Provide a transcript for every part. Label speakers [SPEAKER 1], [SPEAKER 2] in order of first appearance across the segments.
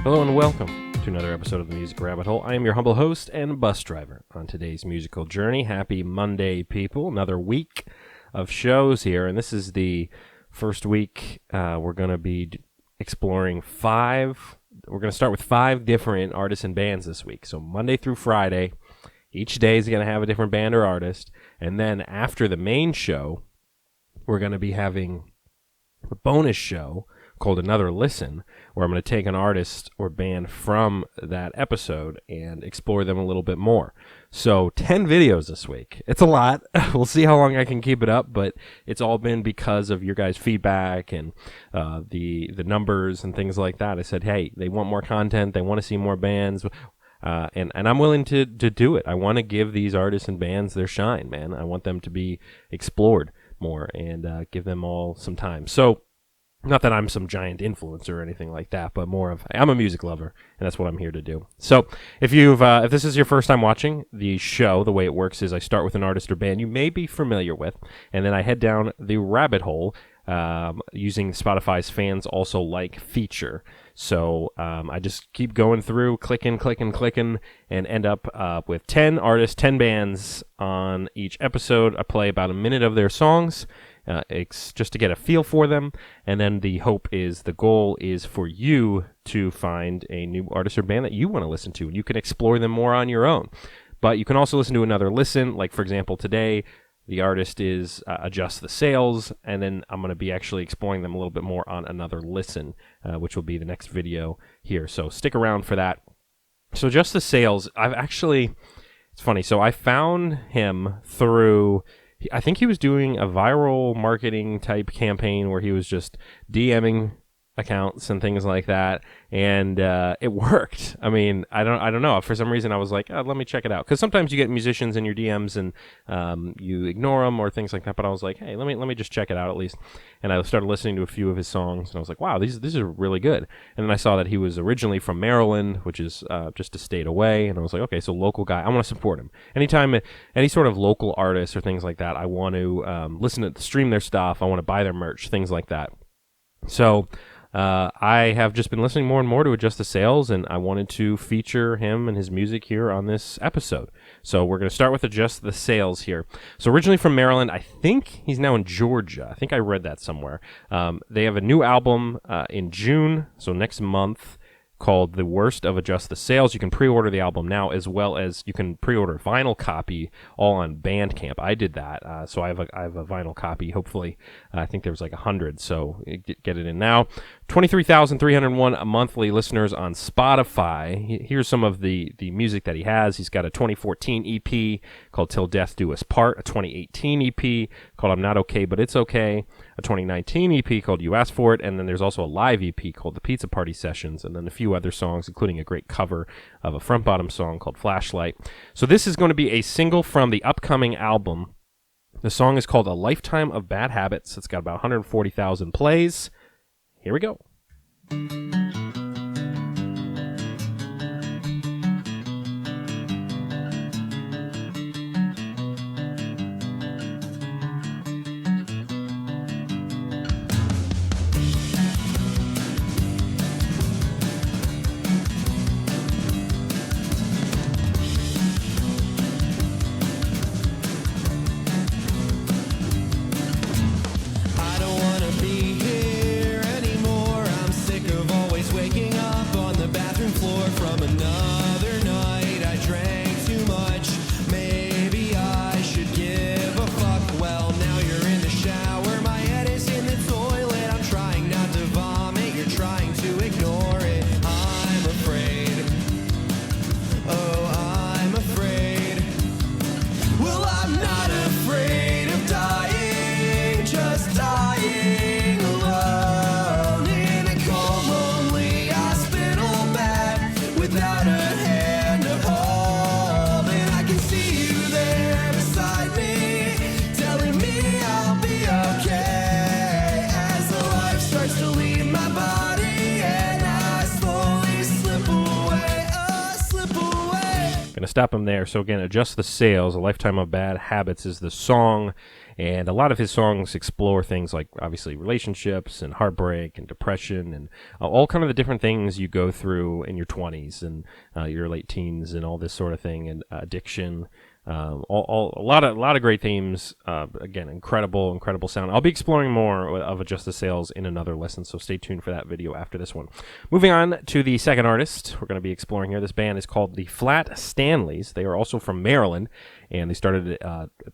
[SPEAKER 1] Hello and welcome to another episode of the Music Rabbit Hole. I am your humble host and bus driver on today's musical journey. Happy Monday, people. Another week of shows here, and this is the first week we're going to be exploring we're going to start with 5 different artists and bands this week. So Monday through Friday, each day is going to have a different band or artist, and then after the main show, we're going to be having a bonus show called Another Listen, where I'm going to take an artist or band from that episode and explore them a little bit more. So 10 videos this week. It's a lot. We'll see how long I can keep it up, but it's all been because of your guys' feedback and the numbers and things like that. I said, hey, they want more content. They want to see more bands. And I'm willing to do it. I want to give these artists and bands their shine, man. I want them to be explored more and give them all some time. So, not that I'm some giant influencer or anything like that, but more of I'm a music lover, and that's what I'm here to do. So if this is your first time watching the show, the way it works is I start with an artist or band you may be familiar with, and then I head down the rabbit hole using Spotify's Fans Also Like feature. So I just keep going through, clicking, and end up with 10 artists, 10 bands on each episode. I play about a minute of their songs. It's just to get a feel for them, and then the goal is for you to find a new artist or band that you want to listen to, and you can explore them more on your own. But you can also listen to Another Listen, like for example today, the artist is Adjust the Sails, and then I'm going to be actually exploring them a little bit more on Another Listen, which will be the next video here, so stick around for that. So Adjust the Sails, it's funny, so I found him through... I think he was doing a viral marketing type campaign where he was just DMing accounts and things like that, and it worked. I mean, I don't know. For some reason, I was like, let me check it out, because sometimes you get musicians in your DMs and you ignore them or things like that. But I was like, hey, let me just check it out at least. And I started listening to a few of his songs, and I was like, wow, these are really good. And then I saw that he was originally from Maryland, which is just a state away, and I was like, okay, so local guy. I want to support him. Anytime any sort of local artists or things like that, I want to stream their stuff. I want to buy their merch, things like that. So. I have just been listening more and more to Adjust the Sails, and I wanted to feature him and his music here on this episode. So we're going to start with Adjust the Sails here. So originally from Maryland, I think he's now in Georgia. I think I read that somewhere. They have a new album in June, so next month, called The Worst of Adjust the Sails. You can pre-order the album now, as well as you can pre-order a vinyl copy all on Bandcamp. I did that, so I have a vinyl copy. Hopefully, I think there was like 100, so get it in now. 23,301 monthly listeners on Spotify. Here's some of the music that he has. He's got a 2014 EP called Till Death Do Us Part, a 2018 EP called I'm Not Okay But It's Okay, a 2019 EP called You Asked For It, and then there's also a live EP called The Pizza Party Sessions, and then a few other songs, including a great cover of a Front Bottom song called Flashlight. So this is going to be a single from the upcoming album. The song is called A Lifetime of Bad Habits. It's got about 140,000 plays. Here we go. Stop him there. So again, Adjust the Sails, A Lifetime of Bad Habits is the song. And a lot of his songs explore things like, obviously, relationships and heartbreak and depression and all kind of the different things you go through in your 20s and your late teens and all this sort of thing, and addiction. A lot of great themes. Again, incredible sound. I'll be exploring more of Adjust the Sails in another lesson, so stay tuned for that video after this one. Moving on to the second artist we're going to be exploring here. This band is called the Flat Stanleys. They are also from Maryland, and they started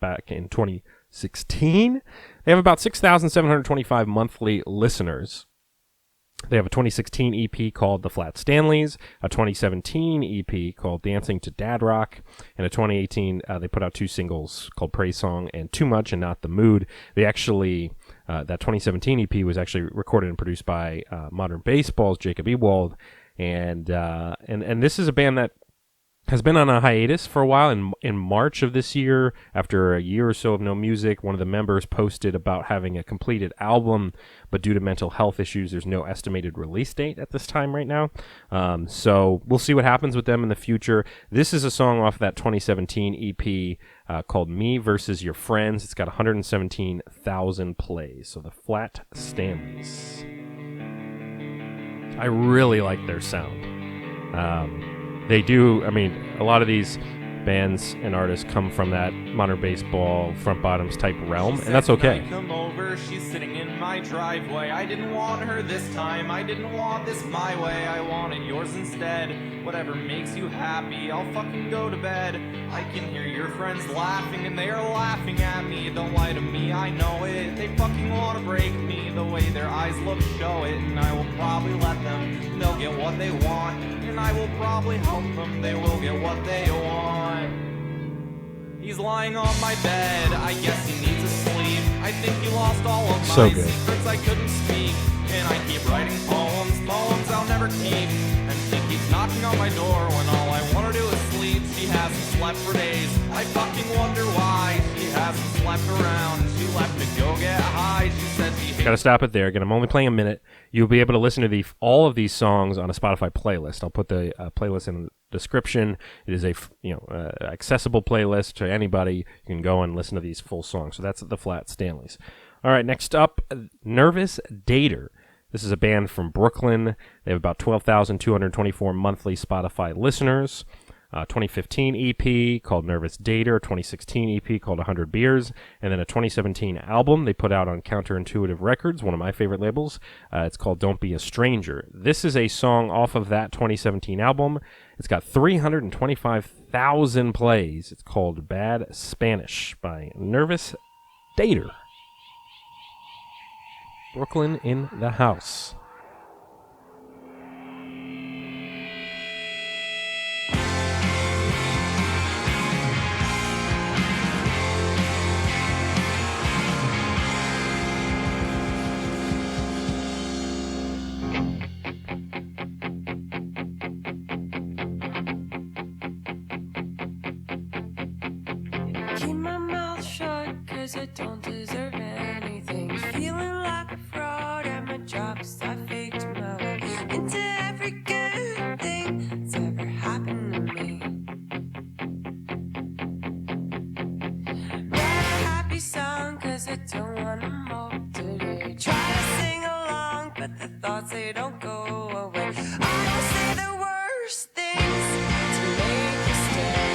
[SPEAKER 1] back in 2016. They have about 6,725 monthly listeners. They have a 2016 EP called The Flat Stanleys, a 2017 EP called Dancing to Dad Rock, and a 2018, they put out 2 singles called Praise Song and Too Much and Not the Mood. They actually, that 2017 EP was actually recorded and produced by Modern Baseball's Jacob Ewald, and this is a band that has been on a hiatus for a while. In March of this year, after a year or so of no music, one of the members posted about having a completed album, but due to mental health issues, there's no estimated release date at this time right now. So we'll see what happens with them in the future. This is a song off that 2017 EP called Me Versus Your Friends. It's got 117,000 plays. So the Flat Stanleys. I really like their sound. They do, I mean, a lot of these bands and artists come from that Modern Baseball, Front Bottoms type realm, and that's okay.
[SPEAKER 2] Come over, she's sitting in my driveway. I didn't want her this time, I didn't want this my way. I wanted yours instead. Whatever makes you happy, I'll fucking go to bed. I can hear your friends laughing, and they are laughing at me. Don't lie to me, I know it. They fucking want to break me. The way their eyes look show it, and I will probably let them. They'll get what they want, and I will probably help them. They will get what they want. He's lying on my bed, I guess he needs to sleep. I think he lost all of my secrets I couldn't speak. And I keep writing poems I'll never keep. And she keeps knocking on my door when all I want to do is sleep. She hasn't slept for days, I fucking wonder why. She hasn't slept around, she left to go get high. She said she hates.
[SPEAKER 1] Gotta stop it there. Again, I'm only playing a minute. You'll be able to listen to all of these songs on a Spotify playlist. I'll put the playlist in the description. It is a accessible playlist to anybody. You can go and listen to these full songs. So that's the Flat Stanleys. All right, next up, Nervous Dater. This is a band from Brooklyn. They have about 12,224 monthly Spotify listeners. 2015 EP called Nervous Dater, 2016 EP called 100 Beers, and then a 2017 album they put out on Counterintuitive Records, one of my favorite labels. It's called Don't Be a Stranger. This is a song off of that 2017 album. It's got 325,000 plays. It's called Bad Spanish by Nervous Dater. Brooklyn in the house.
[SPEAKER 3] I don't deserve anything. Feeling like a fraud at my job, 'cause I faked my way into every good thing that's ever happened to me. Write a happy song, 'cause I don't wanna mope today. Try to sing along, but the thoughts, they don't go away. I will say the worst things to make you stay.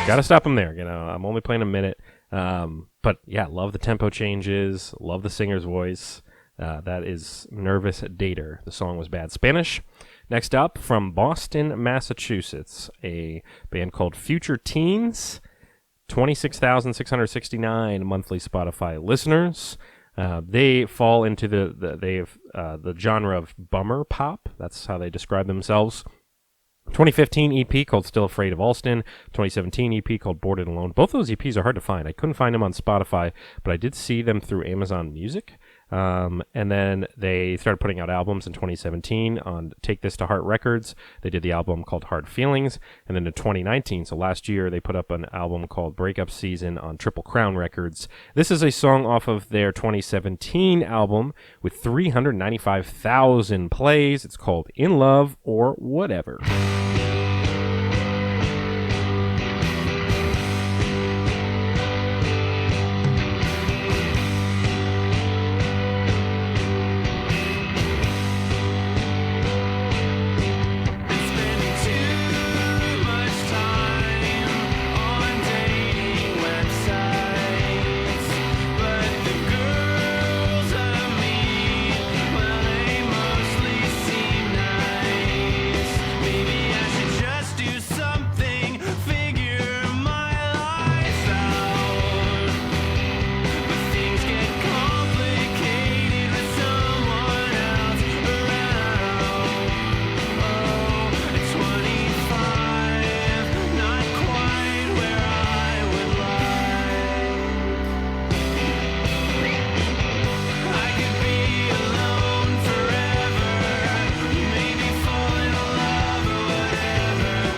[SPEAKER 1] Gotta stop him there. I'm only playing a minute. But yeah, love the tempo changes. Love the singer's voice. That is Nervous Dater. The song was Bad Spanish. Next up, from Boston, Massachusetts, a band called Future Teens. 26,669 monthly Spotify listeners. They fall into the genre of bummer pop. That's how they describe themselves. 2015 EP called Still Afraid of Alston. 2017 EP called Bored and Alone. Both those EPs are hard to find. I couldn't find them on Spotify, but I did see them through Amazon Music. And then they started putting out albums in 2017 on Take This to Heart Records. They did the album called Hard Feelings. And then in 2019, so last year, they put up an album called Breakup Season on Triple Crown Records. This is a song off of their 2017 album with 395,000 plays. It's called In Love or Whatever.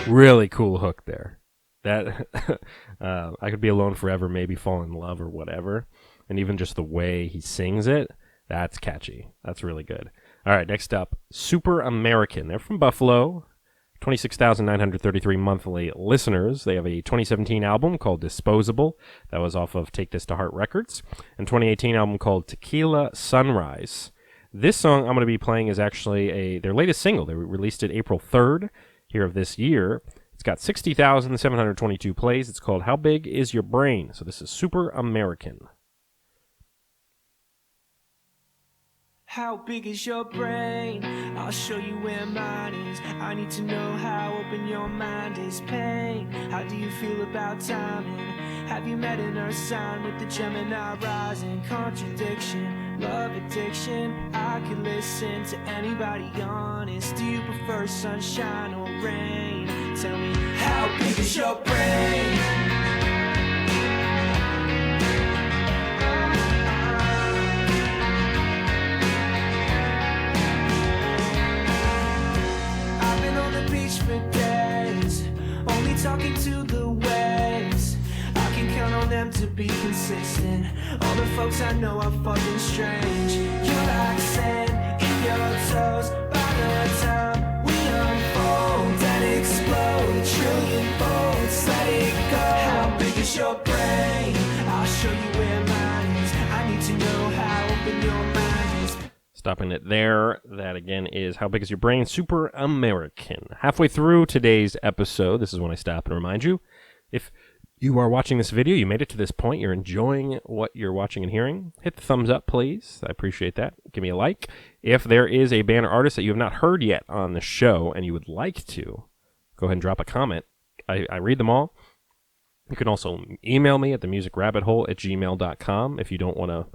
[SPEAKER 1] Really cool hook there. That I could be alone forever, maybe fall in love or whatever. And even just the way he sings it, that's catchy. That's really good. All right, next up, Super American. They're from Buffalo. 26,933 monthly listeners. They have a 2017 album called Disposable. That was off of Take This to Heart Records. And 2018 album called Tequila Sunrise. This song I'm going to be playing is actually their latest single. They released it April 3rd. Here of this year. It's got 60,722 plays. It's called How Big Is Your Brain? So this is Super American.
[SPEAKER 4] How big is your brain? I'll show you where mine is. I need to know how open your mind is. Pain, how do you feel about timing? Have you met an earth sign with the Gemini rising? Contradiction, love addiction. I could listen to anybody honest. Do you prefer sunshine or rain? Tell me, how big is your brain? For days, only talking to the waves. I can count on them to be consistent. All the folks I know are fucking strange. You're like sand in your toes. By the time we unfold and explode a trillion volts, let it go. How big is your brain? I'll show you where mine is. I need to know how open your mind is.
[SPEAKER 1] Stopping it there. That again is How Big Is Your Brain? Super American. Halfway through today's episode, this is when I stop and remind you, if you are watching this video, you made it to this point, you're enjoying what you're watching and hearing, hit the thumbs up, please. I appreciate that. Give me a like. If there is a band or artist that you have not heard yet on the show and you would like to, go ahead and drop a comment. I read them all. You can also email me at themusicrabbithole@gmail.com if you don't want to,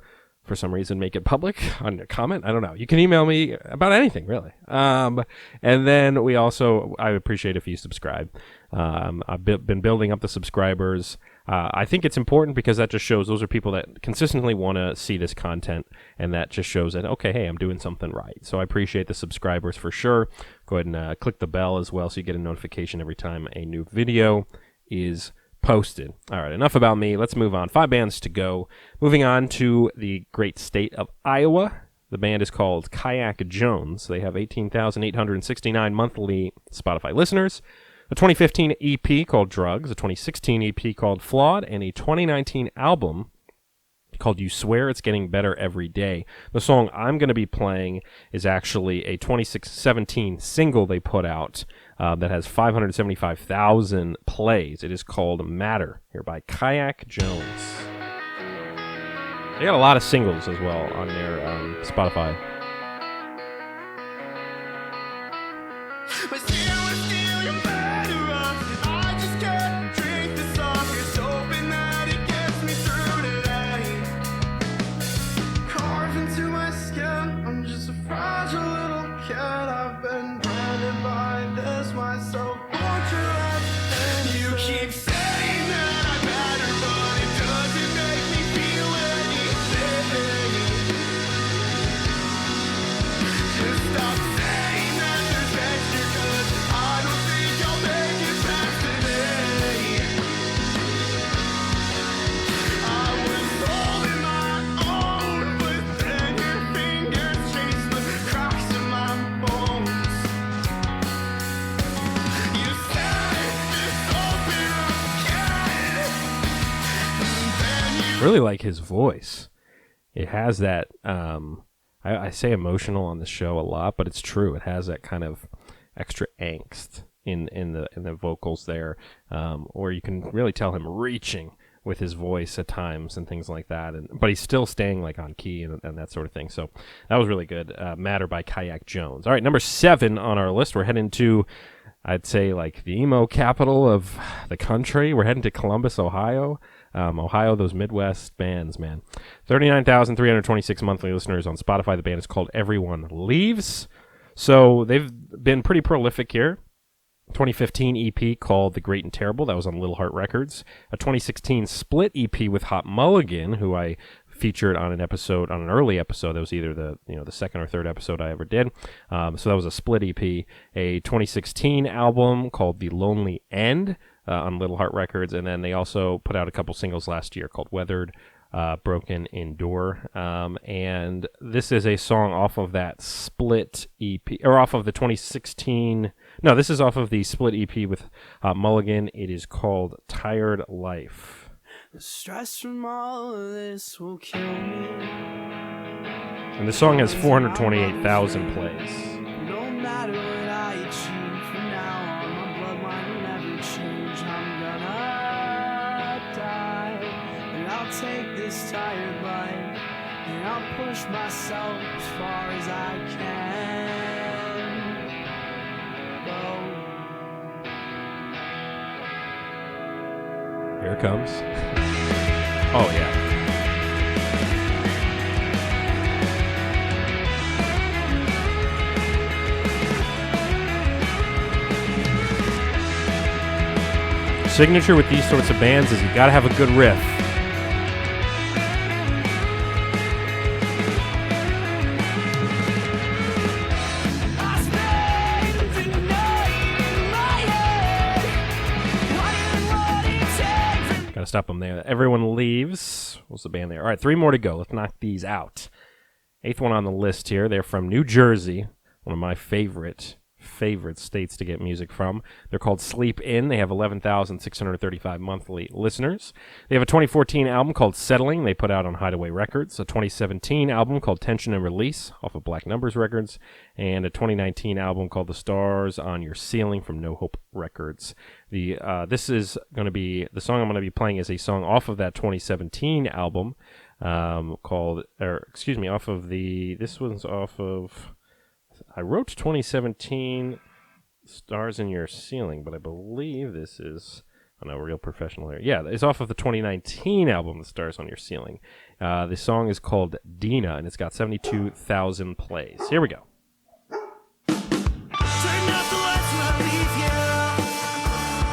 [SPEAKER 1] for some reason, make it public on a comment. I don't know. You can email me about anything, really. And then I appreciate if you subscribe. I've been building up the subscribers. I think it's important because that just shows those are people that consistently want to see this content, and that just shows that, okay, hey, I'm doing something right. So I appreciate the subscribers for sure. Go ahead and click the bell as well so you get a notification every time a new video is posted. All right, enough about me. Let's move on. 5 bands to go. Moving on to the great state of Iowa. The band is called Kayak Jones. They have 18,869 monthly Spotify listeners. A 2015 EP called Drugs, a 2016 EP called Flawed, and a 2019 album called You Swear It's Getting Better Every Day. The song I'm going to be playing is actually a 2017 single they put out that has 575,000 plays. It is called Matter, here by Kayak Jones. They got a lot of singles as well on their Spotify. Really like his voice. It has that, I say emotional on the show a lot, but it's true. It has that kind of extra angst in the vocals there, or you can really tell him reaching with his voice at times and things like that. But he's still staying like on key and that sort of thing. So that was really good. Matter by Kayak Jones. All right, number 7 on our list. We're heading to, I'd say, like the emo capital of the country. We're heading to Columbus, Ohio. Ohio, those Midwest bands, man. 39,326 monthly listeners on Spotify. The band is called Everyone Leaves. So they've been pretty prolific here. 2015 EP called The Great and Terrible. That was on Little Heart Records. A 2016 split EP with Hot Mulligan, who I featured on an early episode. That was either the second or third episode I ever did. So that was a split EP. A 2016 album called The Lonely End on Little Heart Records, and then they also put out a couple singles last year called Weathered, Broken, Endure, and this is a song off of that split EP, or off of the 2016. No, this is off of the split EP with Mulligan. It is called Tired Life.
[SPEAKER 4] The stress from all of this will kill me.
[SPEAKER 1] And the song has 428,000 plays.
[SPEAKER 4] No matter what I achieve from now on, my bloodline will never change. I'm gonna die, and I'll take this tired life, and I'll push myself as far as I can go.
[SPEAKER 1] Here it comes. Oh, yeah. Signature with these sorts of bands is you gotta have a good riff. Gotta stop them there. Everyone Leaves. What's the band there? All right, 3 more to go. Let's knock these out. 8th one on the list here. They're from New Jersey, one of my favorite states to get music from. They're called Sleep In. They have 11,635 monthly listeners. They have a 2014 album called Settling. They put out on Hideaway Records. A 2017 album called Tension and Release off of Black Numbers Records. And a 2019 album called The Stars on Your Ceiling from No Hope Records. This is going to be, the song I'm going to be playing is a song off of that 2017 album this one's off of, I wrote 2017 Stars in Your Ceiling, but I believe this is, real professional here. Yeah, it's off of the 2019 album, The Stars on Your Ceiling. The song is called Dina, and it's got 72,000 plays. Here we go.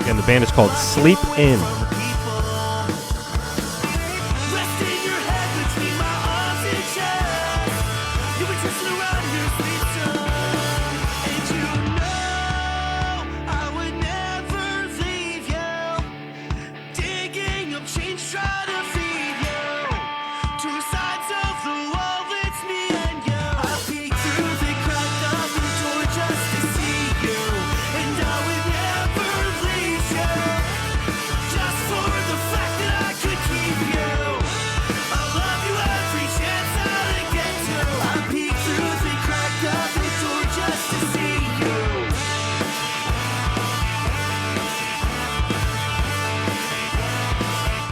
[SPEAKER 1] Again, the band is called Sleep In.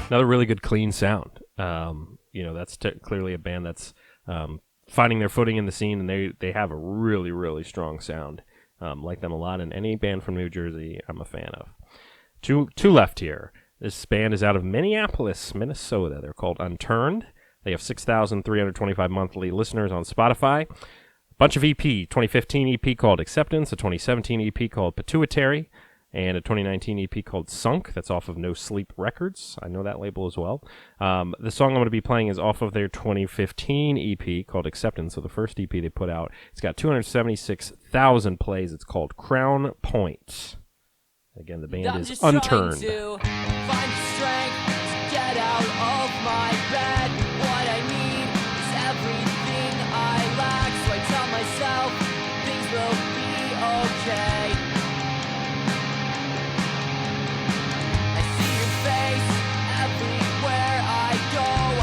[SPEAKER 1] Another really good, clean sound. That's clearly a band that's finding their footing in the scene, and they have a really, really strong sound. Like them a lot, and any band from New Jersey I'm a fan of. Two left here. This band is out of Minneapolis, Minnesota. They're called Unturned. They have 6,325 monthly listeners on Spotify. Bunch of EP, 2015 EP called Acceptance, a 2017 EP called Pituitary, and a 2019 EP called Sunk. That's off of No Sleep Records. I know that label as well. The song I'm going to be playing is off of their 2015 EP called Acceptance, so the first EP they put out. It's got 276,000 plays. It's called Crown Point. Again, the band is Unturned.
[SPEAKER 3] To find the strength to get out of my bed. What I need is everything I lack, so I tell myself things will be okay. I see your face everywhere I go.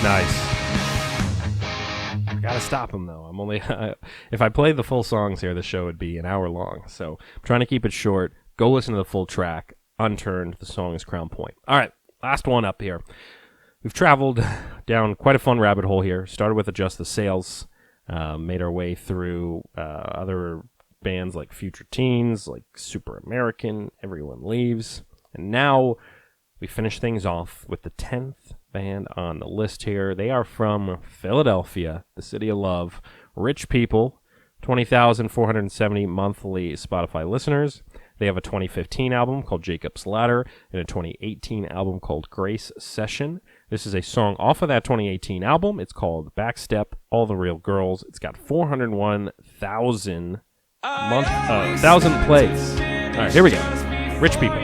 [SPEAKER 1] Nice. Gotta stop him though. I'm only if I played the full songs here, the show would be an hour long. So I'm trying to keep it short. Go listen to the full track. Unturned. The song is Crown Point. All right, last one up here. We've traveled down quite a fun rabbit hole here. Started with Adjust the Sails. Made our way through other bands like Future Teens, like Super American, Everyone Leaves. And now we finish things off with the 10th band on the list here. They are from Philadelphia, the city of love. Rich People, 20,470 monthly Spotify listeners. They have a 2015 album called Jacob's Ladder and a 2018 album called Grace Session. This is a song off of that 2018 album. It's called Backstep, All the Real Girls. It's got 401,000 thousand plays. All right, here we go. Rich People.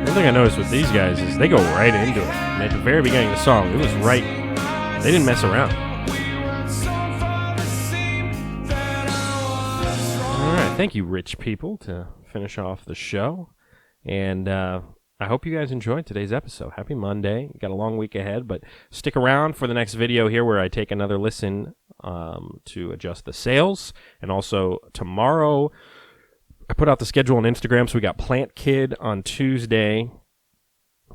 [SPEAKER 1] One thing I noticed with these guys is they go right into it. And at the very beginning of the song, it was right. They didn't mess around. All right, thank you, Rich People, to finish off the show. And I hope you guys enjoyed today's episode. Happy Monday. Got a long week ahead, but stick around for the next video here where I take another listen to Adjust the Sails. And also tomorrow, I put out the schedule on Instagram, so we got Plant Kid on Tuesday,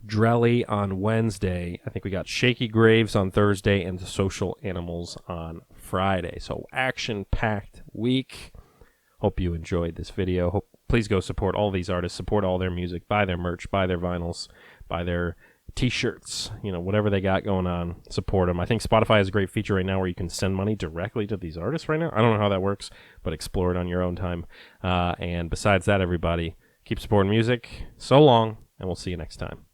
[SPEAKER 1] Drelly on Wednesday. I think we got Shaky Graves on Thursday, and the Social Animals on Friday. So action-packed week. Hope you enjoyed this video. Please go support all these artists, support all their music, buy their merch, buy their vinyls, buy their T-shirts, whatever they got going on, support them. I think Spotify has a great feature right now where you can send money directly to these artists right now. I don't know how that works, but explore it on your own time. And besides that, everybody, keep supporting music. So long, and we'll see you next time.